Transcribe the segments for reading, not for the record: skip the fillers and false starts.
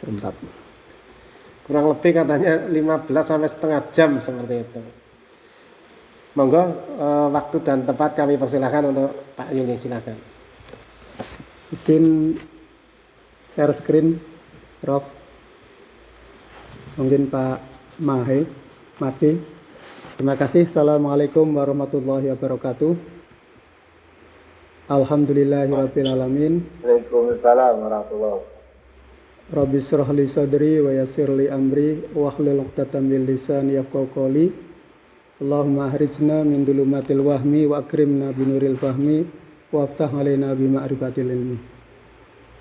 sebentar. Kurang lebih katanya 15 sampai setengah jam seperti itu. Monggo waktu dan tempat kami persilahkan untuk Pak Yuni, silakan. Izin share screen, Prof. Mungkin Pak Made. Terima kasih. Assalamualaikum warahmatullahi wabarakatuh. Alhamdulillahirabbil alamin. Waalaikumsalam warahmatullahi wabarakatuh. Rabbi shrah li sadri wa yassir li amri wahlul 'uqdatam min lisani yafqahu qawli. Allahumma ahrijna min dulumatil wahmi wa akrimna binuril fahmi wa aftah alaina bi ma'rifatil ilmi.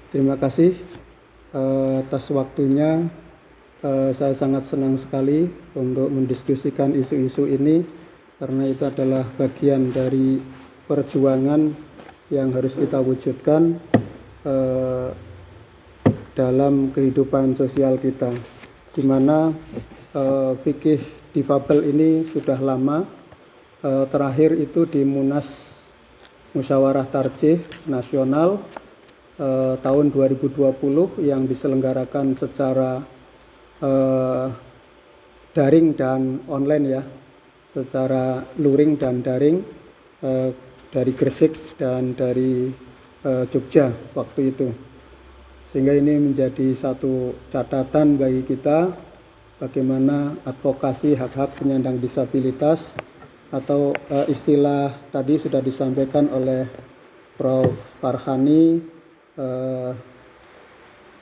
Terima kasih atas waktunya. Saya sangat senang sekali untuk mendiskusikan isu-isu ini karena itu adalah bagian dari perjuangan yang harus kita wujudkan dalam kehidupan sosial kita, di mana fikih difabel ini sudah lama, terakhir itu di Munas Musyawarah Tarjih Nasional tahun 2020 yang diselenggarakan secara daring dan online ya, secara luring dan daring dari Gresik dan dari Jogja waktu itu. Sehingga ini menjadi satu catatan bagi kita bagaimana advokasi hak-hak penyandang disabilitas atau istilah tadi sudah disampaikan oleh Prof. Farhani,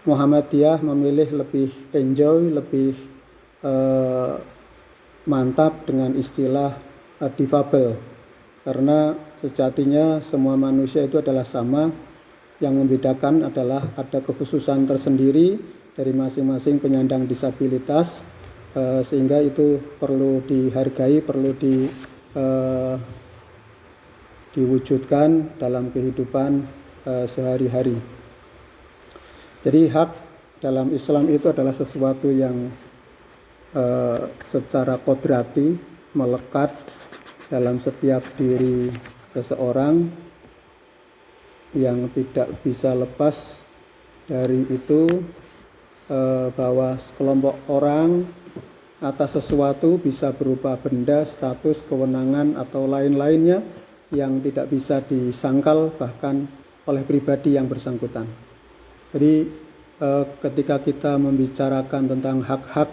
Muhammadiyah memilih lebih enjoy, lebih mantap dengan istilah difabel, karena sejatinya semua manusia itu adalah sama. Yang membedakan adalah ada kekhususan tersendiri dari masing-masing penyandang disabilitas, sehingga itu perlu dihargai, perlu diwujudkan dalam kehidupan sehari-hari. Jadi hak dalam Islam itu adalah sesuatu yang secara kodrati melekat dalam setiap diri seseorang, yang tidak bisa lepas dari itu, bahwa sekelompok orang atas sesuatu bisa berupa benda, status, kewenangan, atau lain-lainnya yang tidak bisa disangkal bahkan oleh pribadi yang bersangkutan. Jadi ketika kita membicarakan tentang hak-hak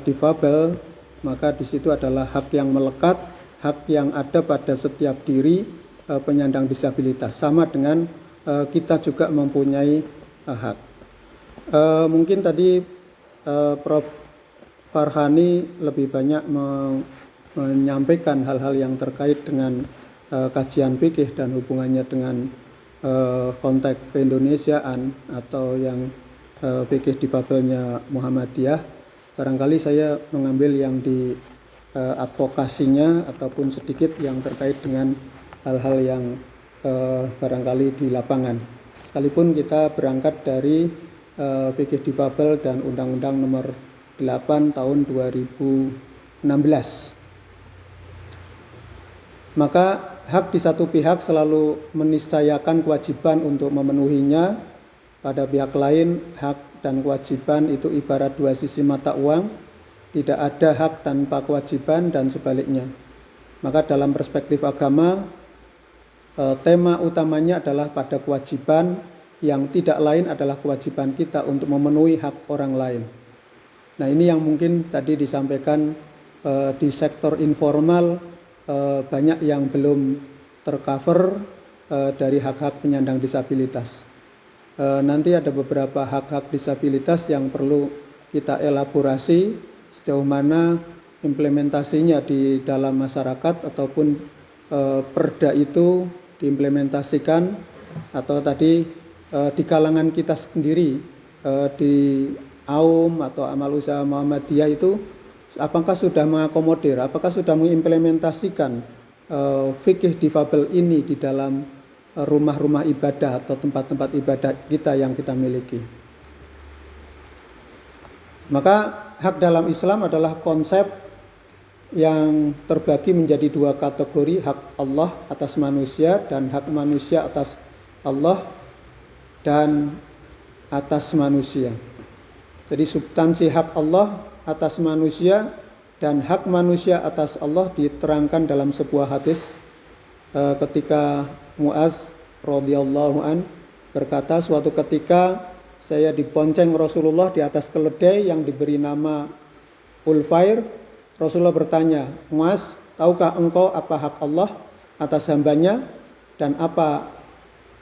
difabel, maka di situ adalah hak yang melekat, hak yang ada pada setiap diri penyandang disabilitas, sama dengan kita juga mempunyai hak. Mungkin tadi Prof. Farhani lebih banyak menyampaikan hal-hal yang terkait dengan kajian fikih dan hubungannya dengan konteks keindonesiaan atau yang fikih difabelnya Muhammadiyah. Barangkali saya mengambil yang di advokasinya ataupun sedikit yang terkait dengan hal-hal yang barangkali di lapangan. Sekalipun kita berangkat dari fikih difabel dan Undang-Undang Nomor 8 Tahun 2016. Maka hak di satu pihak selalu meniscayakan kewajiban untuk memenuhinya. Pada pihak lain, hak dan kewajiban itu ibarat dua sisi mata uang. Tidak ada hak tanpa kewajiban dan sebaliknya. Maka dalam perspektif agama, tema utamanya adalah pada kewajiban, yang tidak lain adalah kewajiban kita untuk memenuhi hak orang lain. Nah, ini yang mungkin tadi disampaikan di sektor informal banyak yang belum tercover dari hak-hak penyandang disabilitas. Nanti ada beberapa hak-hak disabilitas yang perlu kita elaborasi sejauh mana implementasinya di dalam masyarakat ataupun perda itu diimplementasikan, atau tadi di kalangan kita sendiri di AUM atau Amal Usaha Muhammadiyah itu apakah sudah mengakomodir, apakah sudah mengimplementasikan fikih difabel ini di dalam rumah-rumah ibadah atau tempat-tempat ibadah kita yang kita miliki. Maka hak dalam Islam adalah konsep yang terbagi menjadi dua kategori, hak Allah atas manusia dan hak manusia atas Allah dan atas manusia. Jadi substansi hak Allah atas manusia dan hak manusia atas Allah diterangkan dalam sebuah hadis ketika Muaz radhiyallahu an berkata, suatu ketika saya dibonceng Rasulullah di atas keledai yang diberi nama Ulfair. Rasulullah bertanya, Muaz, tahukah engkau apa hak Allah atas hambanya dan apa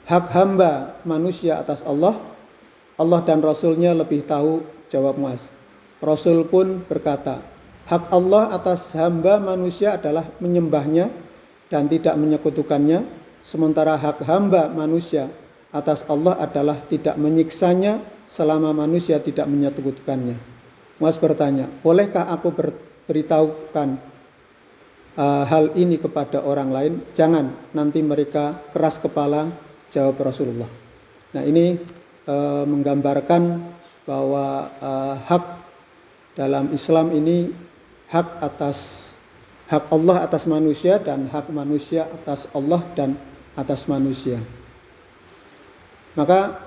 hak hamba manusia atas Allah? Allah dan Rasulnya lebih tahu, jawab Muaz. Rasul pun berkata, hak Allah atas hamba manusia adalah menyembahnya dan tidak menyekutukannya, sementara hak hamba manusia atas Allah adalah tidak menyiksanya selama manusia tidak menyekutukannya. Muaz bertanya, bolehkah aku beritahukan hal ini kepada orang lain? Jangan, nanti mereka keras kepala, jawab Rasulullah. Nah, ini menggambarkan bahwa hak dalam Islam ini hak Allah atas manusia dan hak manusia atas Allah dan atas manusia. Maka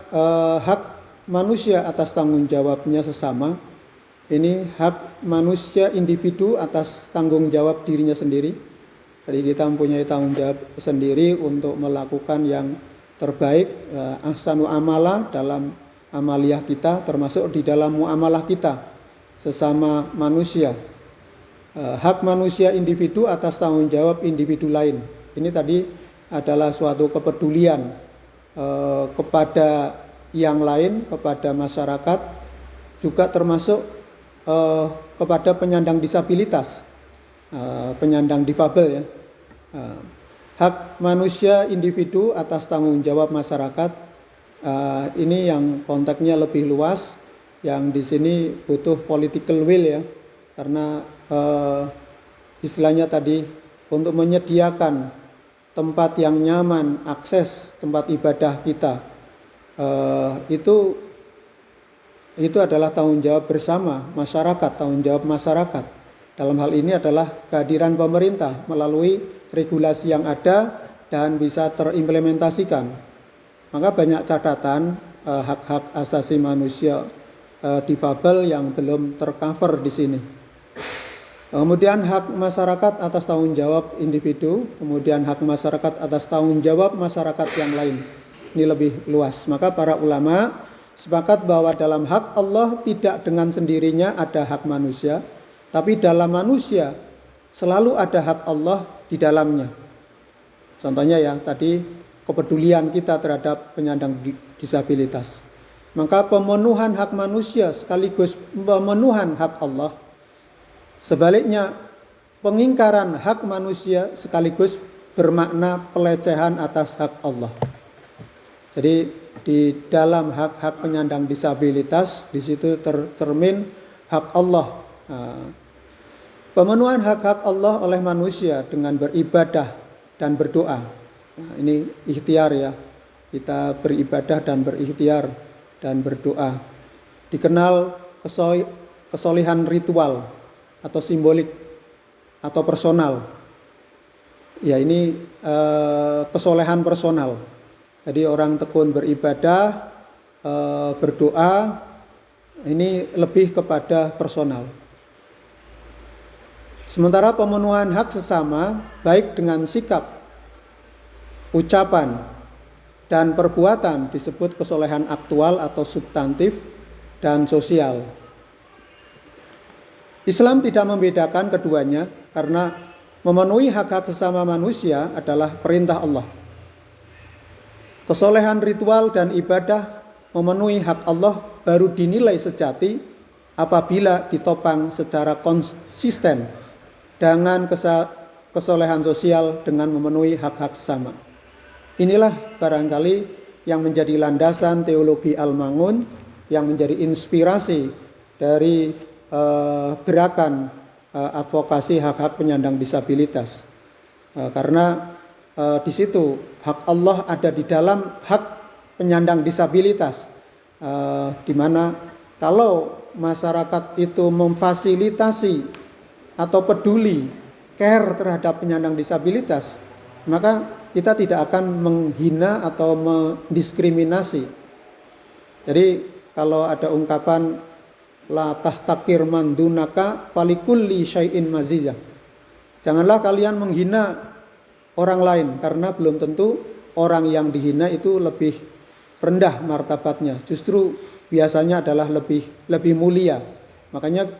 hak manusia atas tanggung jawabnya sesama, ini hak manusia individu atas tanggung jawab dirinya sendiri. Jadi kita mempunyai tanggung jawab sendiri untuk melakukan yang terbaik, ahsanu amalah dalam amaliyah kita, termasuk di dalam muamalah kita sesama manusia. Hak manusia individu atas tanggung jawab individu lain. Ini tadi adalah suatu kepedulian kepada yang lain, kepada masyarakat, juga termasuk kepada penyandang disabilitas, penyandang difabel ya. Hak manusia individu atas tanggung jawab masyarakat, ini yang konteksnya lebih luas, yang di sini butuh political will ya, karena istilahnya tadi untuk menyediakan tempat yang nyaman, akses tempat ibadah kita, itu adalah tanggung jawab bersama masyarakat, tanggung jawab masyarakat. Dalam hal ini adalah kehadiran pemerintah melalui regulasi yang ada dan bisa terimplementasikan. Maka banyak catatan hak-hak asasi manusia difabel yang belum tercover di sini. Kemudian hak masyarakat atas tanggung jawab individu, kemudian hak masyarakat atas tanggung jawab masyarakat yang lain. Ini lebih luas. Maka para ulama sepakat bahwa dalam hak Allah tidak dengan sendirinya ada hak manusia, tapi dalam manusia selalu ada hak Allah di dalamnya. Contohnya ya tadi kepedulian kita terhadap penyandang disabilitas. Maka pemenuhan hak manusia sekaligus pemenuhan hak Allah. Sebaliknya, pengingkaran hak manusia sekaligus bermakna pelecehan atas hak Allah. Jadi di dalam hak-hak penyandang disabilitas di situ tercermin hak Allah. Pemenuhan hak-hak Allah oleh manusia dengan beribadah dan berdoa. Nah, ini ikhtiar ya. Kita beribadah dan berikhtiar dan berdoa. Dikenal kesolehan ritual atau simbolik atau personal. Ya, ini kesolehan personal. Jadi orang tekun beribadah, berdoa, ini lebih kepada personal. Sementara pemenuhan hak sesama baik dengan sikap, ucapan, dan perbuatan disebut kesolehan aktual atau substantif dan sosial. Islam tidak membedakan keduanya karena memenuhi hak-hak sesama manusia adalah perintah Allah. Kesolehan ritual dan ibadah memenuhi hak Allah baru dinilai sejati apabila ditopang secara konsisten dengan kesolehan sosial dengan memenuhi hak-hak sesama. Inilah barangkali yang menjadi landasan teologi Al-Ma'un, yang menjadi inspirasi dari gerakan advokasi hak-hak penyandang disabilitas. Karena di situ hak Allah ada di dalam hak penyandang disabilitas, di mana kalau masyarakat itu memfasilitasi atau peduli, care terhadap penyandang disabilitas, maka kita tidak akan menghina atau mendiskriminasi. Jadi kalau ada ungkapan la tahtakir man dunaka falikulli syai'in mazizah. Janganlah kalian menghina orang lain, karena belum tentu orang yang dihina itu lebih rendah martabatnya. Justru biasanya adalah lebih mulia. Makanya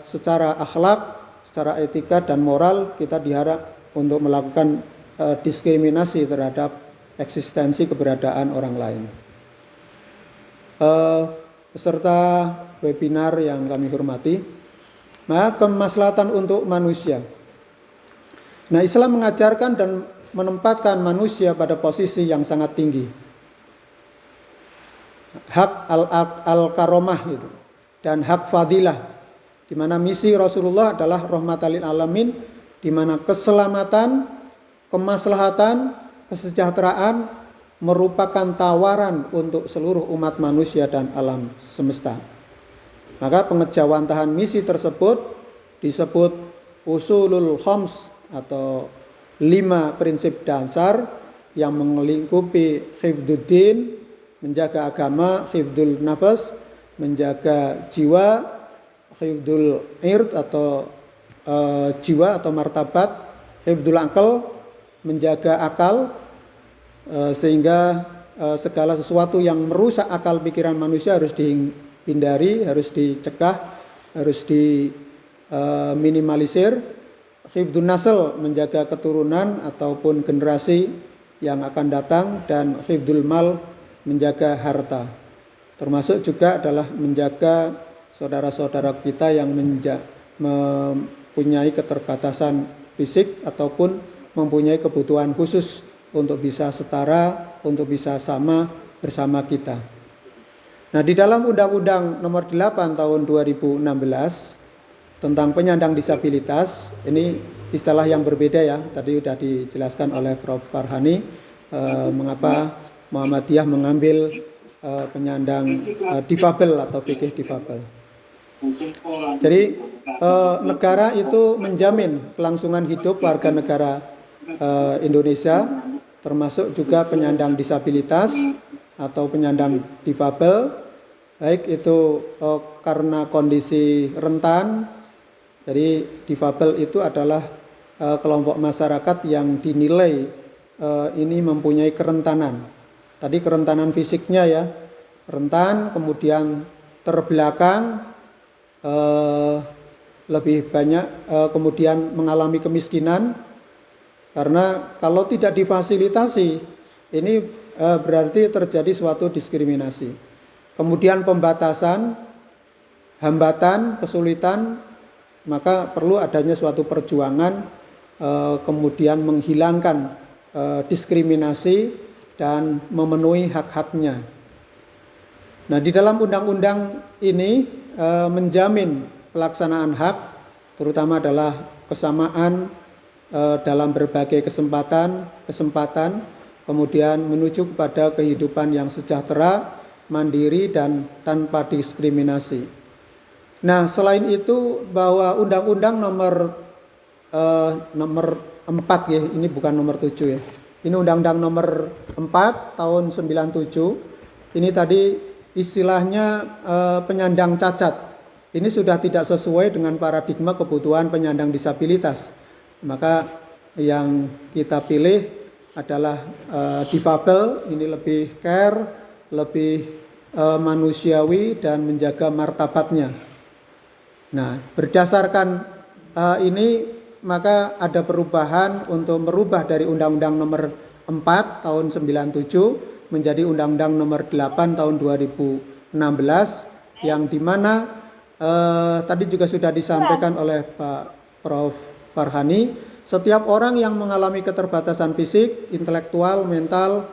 secara akhlak, secara etika dan moral kita diharap untuk melakukan diskriminasi terhadap eksistensi keberadaan orang lain. Peserta webinar yang kami hormati, maka kemaslahatan untuk manusia. Nah, Islam mengajarkan dan menempatkan manusia pada posisi yang sangat tinggi. Hak al-karomah itu dan hak fadilah, di mana misi Rasulullah adalah rahmatan lil alamin, di mana keselamatan, kemaslahatan, kesejahteraan merupakan tawaran untuk seluruh umat manusia dan alam semesta. Maka pengejawantahan misi tersebut disebut usulul khams atau 5 prinsip dasar yang melingkupi hifdzuddin, menjaga agama, hifdzul nafas, menjaga jiwa, hifdzul ird atau jiwa atau martabat, hifdzul akal, menjaga akal, sehingga segala sesuatu yang merusak akal pikiran manusia harus dihindari, harus dicegah, harus diminimalisir. Hifdzun nasl, menjaga keturunan ataupun generasi yang akan datang, dan hifdzul mal, menjaga harta. Termasuk juga adalah menjaga saudara-saudara kita yang mempunyai keterbatasan fisik ataupun mempunyai kebutuhan khusus untuk bisa setara, untuk bisa sama bersama kita. Nah, di dalam Undang-Undang Nomor 8 Tahun 2016 tentang penyandang disabilitas, ini istilah yang berbeda ya. Tadi sudah dijelaskan oleh Prof. Farhani mengapa Muhammadiyah mengambil penyandang difabel atau fikih difabel. Jadi negara itu menjamin kelangsungan hidup warga negara Indonesia, termasuk juga penyandang disabilitas atau penyandang difabel, baik itu karena kondisi rentan. Jadi difabel itu adalah kelompok masyarakat yang dinilai ini mempunyai kerentanan. Tadi kerentanan fisiknya ya, rentan, kemudian terbelakang, lebih banyak, kemudian mengalami kemiskinan. Karena kalau tidak difasilitasi, ini berarti terjadi suatu diskriminasi. Kemudian pembatasan, hambatan, kesulitan, maka perlu adanya suatu perjuangan, kemudian menghilangkan diskriminasi dan memenuhi hak-haknya. Nah, di dalam undang-undang ini menjamin pelaksanaan hak, terutama adalah kesamaan dalam berbagai kesempatan, kemudian menuju kepada kehidupan yang sejahtera, mandiri, dan tanpa diskriminasi. Nah, selain itu bahwa Undang-Undang nomor 4 ya, ini bukan nomor 7 ya. Ini Undang-Undang nomor 4 tahun 97. Ini tadi istilahnya penyandang cacat. Ini sudah tidak sesuai dengan paradigma kebutuhan penyandang disabilitas. Maka yang kita pilih adalah difabel, ini lebih care, lebih manusiawi dan menjaga martabatnya. Nah, berdasarkan ini maka ada perubahan untuk merubah dari Undang-Undang nomor 4 tahun 97 menjadi Undang-Undang nomor 8 tahun 2016, yang dimana tadi juga sudah disampaikan oleh Pak Prof. Farhani, setiap orang yang mengalami keterbatasan fisik, intelektual, mental,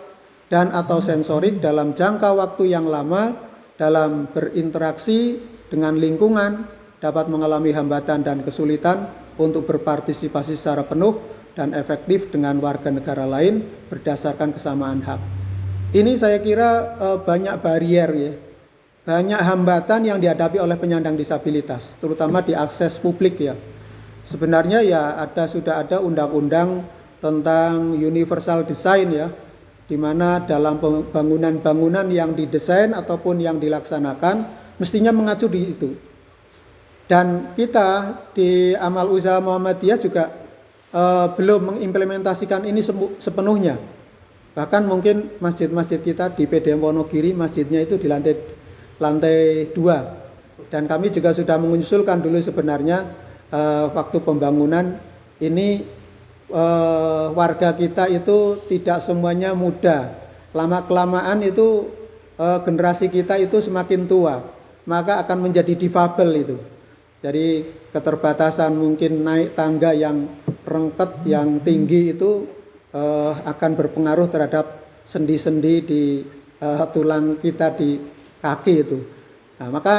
dan atau sensorik dalam jangka waktu yang lama dalam berinteraksi dengan lingkungan dapat mengalami hambatan dan kesulitan untuk berpartisipasi secara penuh dan efektif dengan warga negara lain berdasarkan kesamaan hak. Ini saya kira banyak barier ya, banyak hambatan yang dihadapi oleh penyandang disabilitas, terutama di akses publik ya. Sebenarnya ya sudah ada undang-undang tentang universal design ya, di mana dalam bangunan-bangunan yang didesain ataupun yang dilaksanakan mestinya mengacu di itu. Dan kita di Amal Usaha Muhammadiyah juga belum mengimplementasikan ini sepenuhnya. Bahkan mungkin masjid-masjid kita di PDM Wonogiri, masjidnya itu di lantai 2. Dan kami juga sudah mengusulkan dulu sebenarnya waktu pembangunan ini warga kita itu tidak semuanya muda. Lama-kelamaan itu generasi kita itu semakin tua, maka akan menjadi difabel itu. Jadi keterbatasan mungkin naik tangga yang rengket, yang tinggi itu akan berpengaruh terhadap sendi-sendi di tulang kita di kaki itu. Nah, maka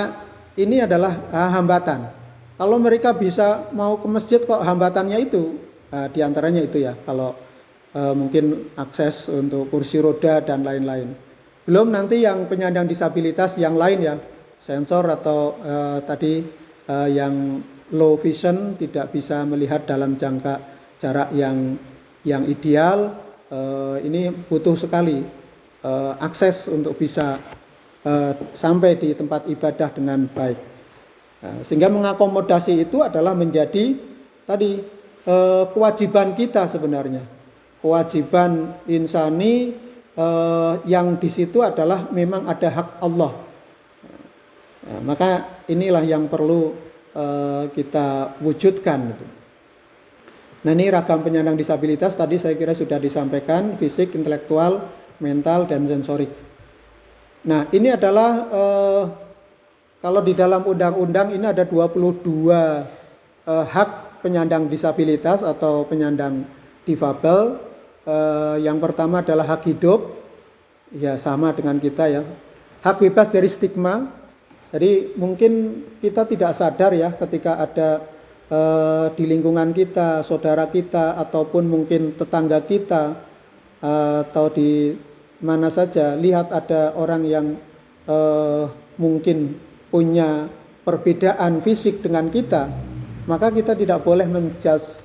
ini adalah hambatan. Kalau mereka bisa mau ke masjid kok hambatannya itu, diantaranya itu ya, kalau mungkin akses untuk kursi roda dan lain-lain. Belum nanti yang penyandang disabilitas yang lain ya, sensor atau tadi yang low vision, tidak bisa melihat dalam jangka jarak yang ideal, ini butuh sekali akses untuk bisa sampai di tempat ibadah dengan baik. Sehingga mengakomodasi itu adalah menjadi tadi kewajiban kita sebenarnya, kewajiban insani yang di situ adalah memang ada hak Allah. Maka inilah yang perlu kita wujudkan. Nah, ini ragam penyandang disabilitas tadi saya kira sudah disampaikan, fisik, intelektual, mental, dan sensorik. Nah, ini adalah kalau di dalam undang-undang ini ada 22 hak penyandang disabilitas atau penyandang difabel. Yang pertama adalah hak hidup, ya sama dengan kita ya. Hak bebas dari stigma. Jadi mungkin kita tidak sadar ya ketika ada di lingkungan kita, saudara kita, ataupun mungkin tetangga kita, atau di mana saja, lihat ada orang yang mungkin punya perbedaan fisik dengan kita, maka kita tidak boleh menjudge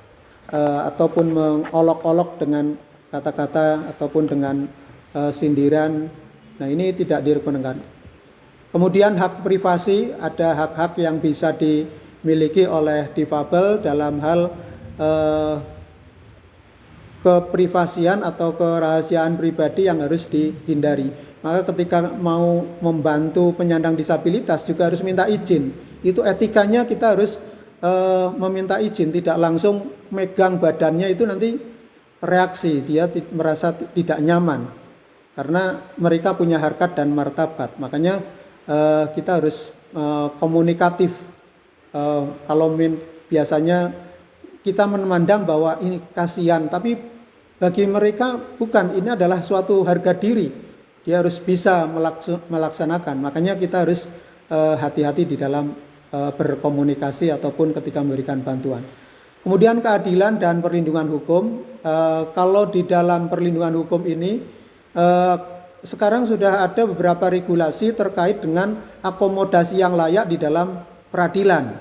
ataupun mengolok-olok dengan kata-kata ataupun dengan sindiran. Nah, ini tidak direkomendasikan. Kemudian hak privasi, ada hak-hak yang bisa dimiliki oleh difabel dalam hal keprivasian atau kerahasiaan pribadi yang harus dihindari. Maka ketika mau membantu penyandang disabilitas juga harus minta izin. Itu etikanya kita harus meminta izin, tidak langsung megang badannya, itu nanti reaksi, dia merasa tidak nyaman. Karena mereka punya harkat dan martabat. Makanya kita harus komunikatif. Kalau biasanya kita memandang bahwa ini kasihan, tapi bagi mereka bukan, ini adalah suatu harga diri. Dia harus bisa melaksanakan. Makanya kita harus hati-hati di dalam berkomunikasi ataupun ketika memberikan bantuan. Kemudian keadilan dan perlindungan hukum. Kalau di dalam perlindungan hukum ini sekarang sudah ada beberapa regulasi terkait dengan akomodasi yang layak di dalam peradilan,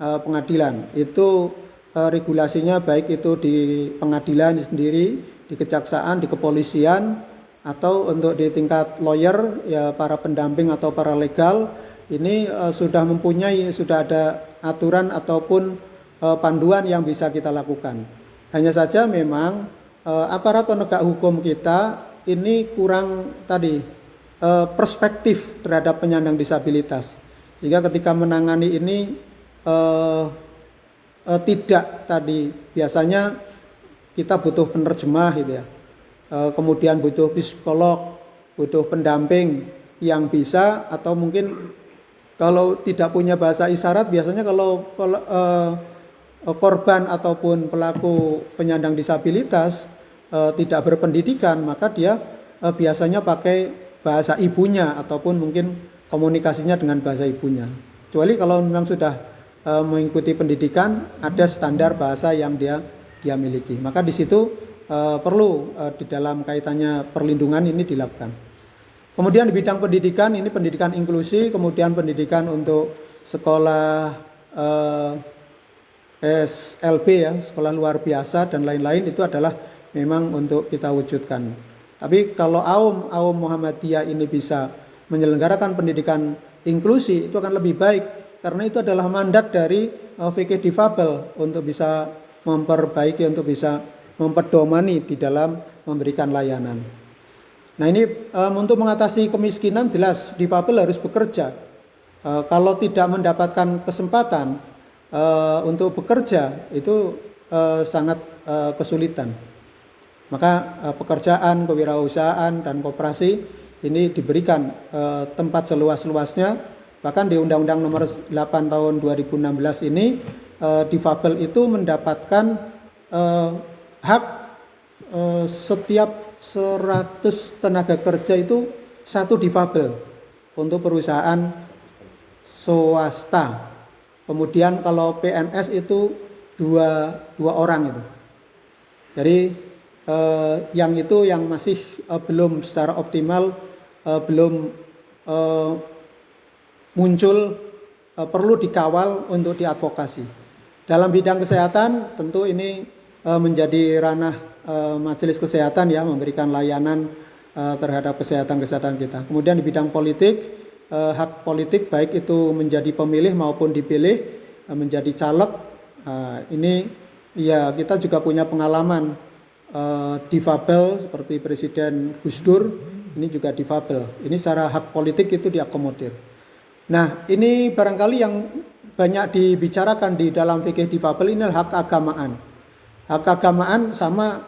pengadilan. Itu regulasinya baik itu di pengadilan sendiri, di kejaksaan, di kepolisian, atau untuk di tingkat lawyer, ya para pendamping atau para legal. Ini sudah ada aturan ataupun panduan yang bisa kita lakukan. Hanya saja memang aparat penegak hukum kita ini kurang tadi perspektif terhadap penyandang disabilitas, sehingga ketika menangani ini tidak tadi, biasanya kita butuh penerjemah gitu ya, kemudian butuh psikolog, butuh pendamping yang bisa, atau mungkin kalau tidak punya bahasa isyarat, biasanya kalau korban ataupun pelaku penyandang disabilitas tidak berpendidikan, maka dia biasanya pakai bahasa ibunya ataupun mungkin komunikasinya dengan bahasa ibunya. Kecuali kalau memang sudah mengikuti pendidikan, ada standar bahasa yang dia miliki. Maka di situ perlu di dalam kaitannya perlindungan ini dilakukan. Kemudian di bidang pendidikan, ini pendidikan inklusi, kemudian pendidikan untuk sekolah SLB ya, sekolah luar biasa dan lain-lain, itu adalah memang untuk kita wujudkan. Tapi kalau Aum Muhammadiyah ini bisa menyelenggarakan pendidikan inklusi itu akan lebih baik, karena itu adalah mandat dari fikih difabel untuk bisa memperbaiki, untuk bisa memperdomani di dalam memberikan layanan. Nah ini untuk mengatasi kemiskinan jelas difabel harus bekerja. Kalau tidak mendapatkan kesempatan untuk bekerja itu sangat kesulitan. Maka pekerjaan, kewirausahaan dan koperasi ini diberikan tempat seluas-luasnya. Bahkan di Undang-Undang Nomor 8 Tahun 2016 ini difabel itu mendapatkan hak setiap 100 tenaga kerja itu 1 difabel untuk perusahaan swasta. Kemudian kalau PNS itu dua orang itu. Jadi yang masih belum secara optimal, belum muncul, perlu dikawal untuk diadvokasi. Dalam bidang kesehatan tentu ini menjadi ranah majelis kesehatan ya, memberikan layanan terhadap kesehatan kita. Kemudian di bidang politik, hak politik baik itu menjadi pemilih maupun dipilih, menjadi caleg, ini ya kita juga punya pengalaman difabel seperti Presiden Gus Dur, ini juga difabel. Ini secara hak politik itu diakomodir. Nah ini barangkali yang banyak dibicarakan di dalam fikih difabel ini adalah hak keagamaan. Hak keagamaan sama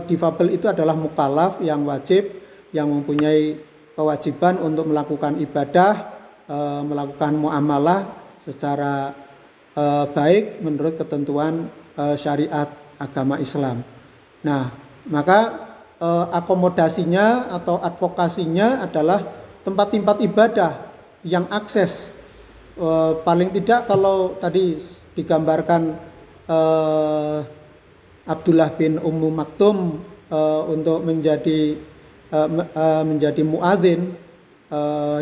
difabel itu adalah mukallaf yang wajib, yang mempunyai kewajiban untuk melakukan ibadah, melakukan muamalah secara baik menurut ketentuan syariat agama Islam. Nah, maka akomodasinya atau advokasinya adalah tempat-tempat ibadah yang akses. Paling tidak kalau tadi digambarkan Abdullah bin Ummu Maktum untuk menjadi muadzin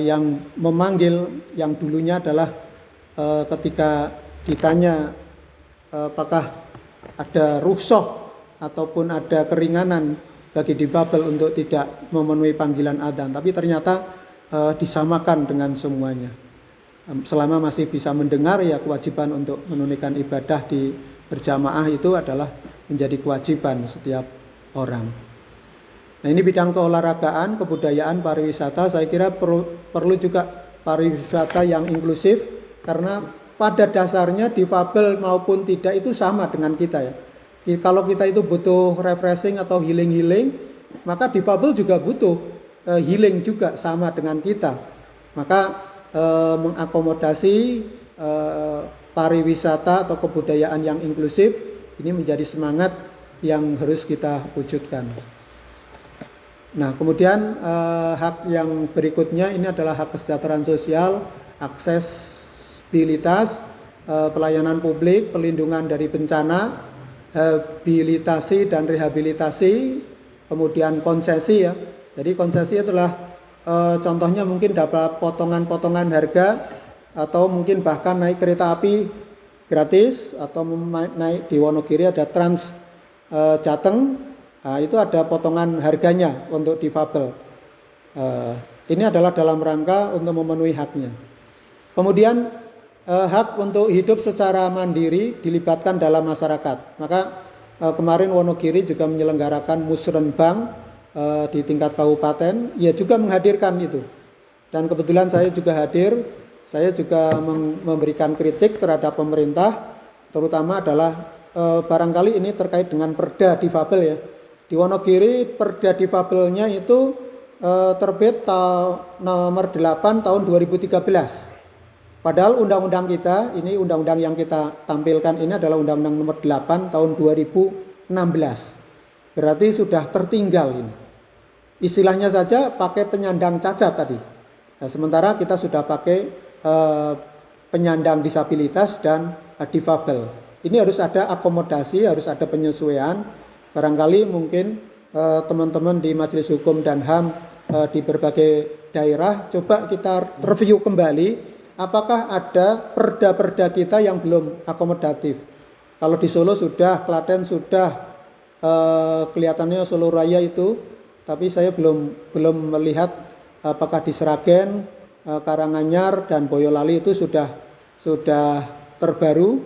yang memanggil, yang dulunya adalah ketika ditanya apakah ada rukhsah ataupun ada keringanan bagi difabel untuk tidak memenuhi panggilan adzan, tapi ternyata disamakan dengan semuanya. Selama masih bisa mendengar, ya kewajiban untuk menunaikan ibadah di berjamaah itu adalah menjadi kewajiban setiap orang. Nah ini bidang keolahragaan, kebudayaan, pariwisata, saya kira perlu juga pariwisata yang inklusif, karena pada dasarnya difabel maupun tidak itu sama dengan kita ya. Kalau kita itu butuh refreshing atau healing, maka difabel juga butuh healing juga sama dengan kita. Maka mengakomodasi pariwisata atau kebudayaan yang inklusif ini menjadi semangat yang harus kita wujudkan. Nah, kemudian hak yang berikutnya ini adalah hak kesejahteraan sosial, aksesibilitas, pelayanan publik, perlindungan dari bencana, habilitasi dan rehabilitasi, kemudian konsesi ya. Jadi konsesi adalah contohnya mungkin dapat potongan-potongan harga, atau mungkin bahkan naik kereta api gratis, atau naik di Wonogiri ada Trans Jateng, nah, itu ada potongan harganya untuk difabel. Ini adalah dalam rangka untuk memenuhi haknya. Kemudian hak untuk hidup secara mandiri dilibatkan dalam masyarakat. Maka kemarin Wonogiri juga menyelenggarakan musrenbang di tingkat kabupaten, ia juga menghadirkan itu. Dan kebetulan saya juga hadir, saya juga memberikan kritik terhadap pemerintah, terutama adalah barangkali ini terkait dengan perda difabel ya. Di Wonogiri perda difabelnya itu terbit nomor 8 tahun 2013. Padahal undang-undang kita, ini undang-undang yang kita tampilkan ini adalah undang-undang nomor 8 tahun 2016. Berarti sudah tertinggal ini. Istilahnya saja pakai penyandang cacat tadi. Nah, sementara kita sudah pakai penyandang disabilitas dan difabel. Ini harus ada akomodasi, harus ada penyesuaian. Barangkali mungkin teman-teman di Majelis Hukum dan HAM di berbagai daerah coba kita review kembali. Apakah ada perda-perda kita yang belum akomodatif? Kalau di Solo sudah, Klaten sudah, kelihatannya Solo Raya itu, tapi saya belum melihat apakah di Sragen Karanganyar dan Boyolali itu sudah terbaru.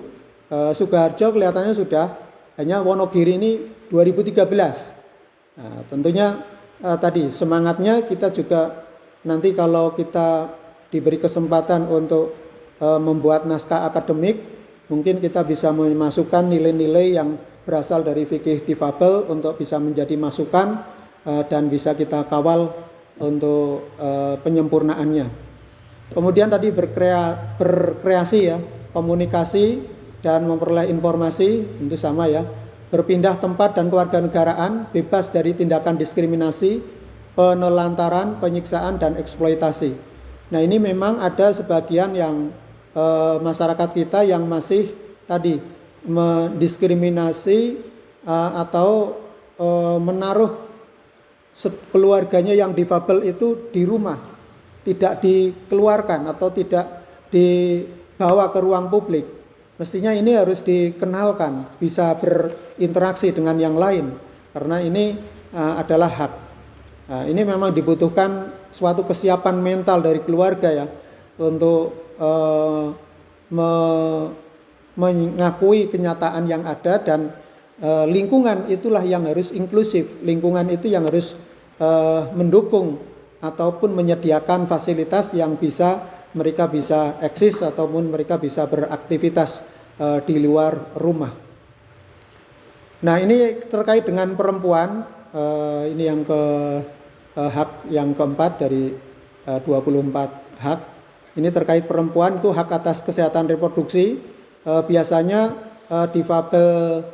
Sukoharjo kelihatannya sudah, hanya Wonogiri ini 2013. Nah, tentunya tadi semangatnya kita juga nanti kalau kita diberi kesempatan untuk membuat naskah akademik, mungkin kita bisa memasukkan nilai-nilai yang berasal dari fikih difabel untuk bisa menjadi masukan dan bisa kita kawal untuk penyempurnaannya. Kemudian tadi berkreasi ya, komunikasi dan memperoleh informasi, tentu sama ya. Berpindah tempat dan kewarganegaraan, bebas dari tindakan diskriminasi, penelantaran, penyiksaan, dan eksploitasi. Nah, ini memang ada sebagian yang masyarakat kita yang masih tadi mendiskriminasi atau menaruh keluarganya yang difabel itu di rumah, tidak dikeluarkan atau tidak dibawa ke ruang publik. Mestinya ini harus dikenalkan, bisa berinteraksi dengan yang lain, karena ini adalah hak. Nah, ini memang dibutuhkan suatu kesiapan mental dari keluarga ya, untuk mengakui kenyataan yang ada, dan lingkungan itulah yang harus inklusif, lingkungan itu yang harus mendukung ataupun menyediakan fasilitas yang mereka bisa eksis ataupun mereka bisa beraktivitas di luar rumah. Nah, ini terkait dengan perempuan, ini yang hak yang keempat dari 24 hak. Ini terkait perempuan, itu hak atas kesehatan reproduksi. Biasanya difabel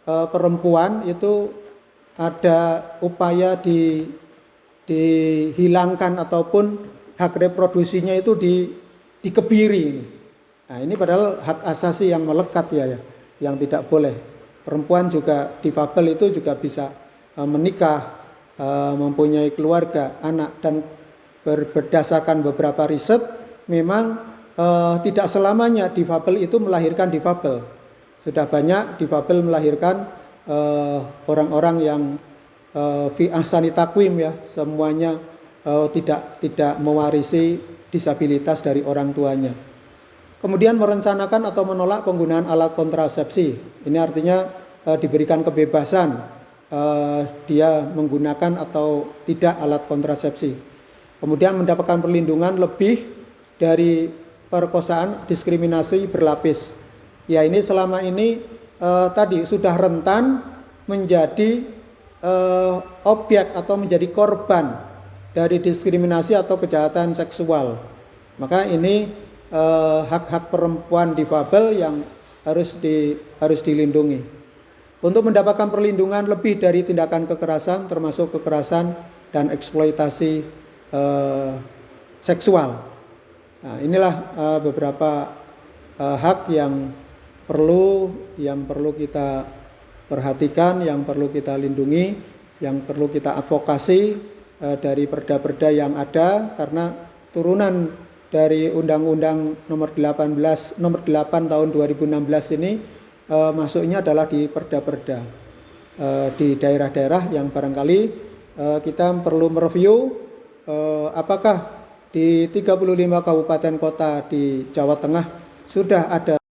perempuan itu ada upaya dihilangkan ataupun hak reproduksinya itu dikebiri. Nah, ini padahal hak asasi yang melekat ya, yang tidak boleh. Perempuan juga difabel itu juga bisa menikah, mempunyai keluarga, anak, dan berdasarkan beberapa riset memang tidak selamanya difabel itu melahirkan difabel. Sudah banyak difabel melahirkan orang-orang yang fi ahsani takwim ya, semuanya tidak mewarisi disabilitas dari orang tuanya. Kemudian merencanakan atau menolak penggunaan alat kontrasepsi. Ini artinya diberikan kebebasan dia menggunakan atau tidak alat kontrasepsi. Kemudian mendapatkan perlindungan lebih dari perkosaan, diskriminasi berlapis. Ya, ini selama ini tadi sudah rentan menjadi objek atau menjadi korban dari diskriminasi atau kejahatan seksual. Maka ini hak-hak perempuan difabel yang harus dilindungi. Untuk mendapatkan perlindungan lebih dari tindakan kekerasan, termasuk kekerasan dan eksploitasi seksual. Nah, inilah beberapa hak yang perlu kita perhatikan, yang perlu kita lindungi, yang perlu kita advokasi dari perda-perda yang ada, karena turunan dari Undang-Undang nomor 8 tahun 2016 ini masuknya adalah di perda-perda di daerah-daerah yang barangkali kita perlu mereview apakah di 35 kabupaten kota di Jawa Tengah sudah ada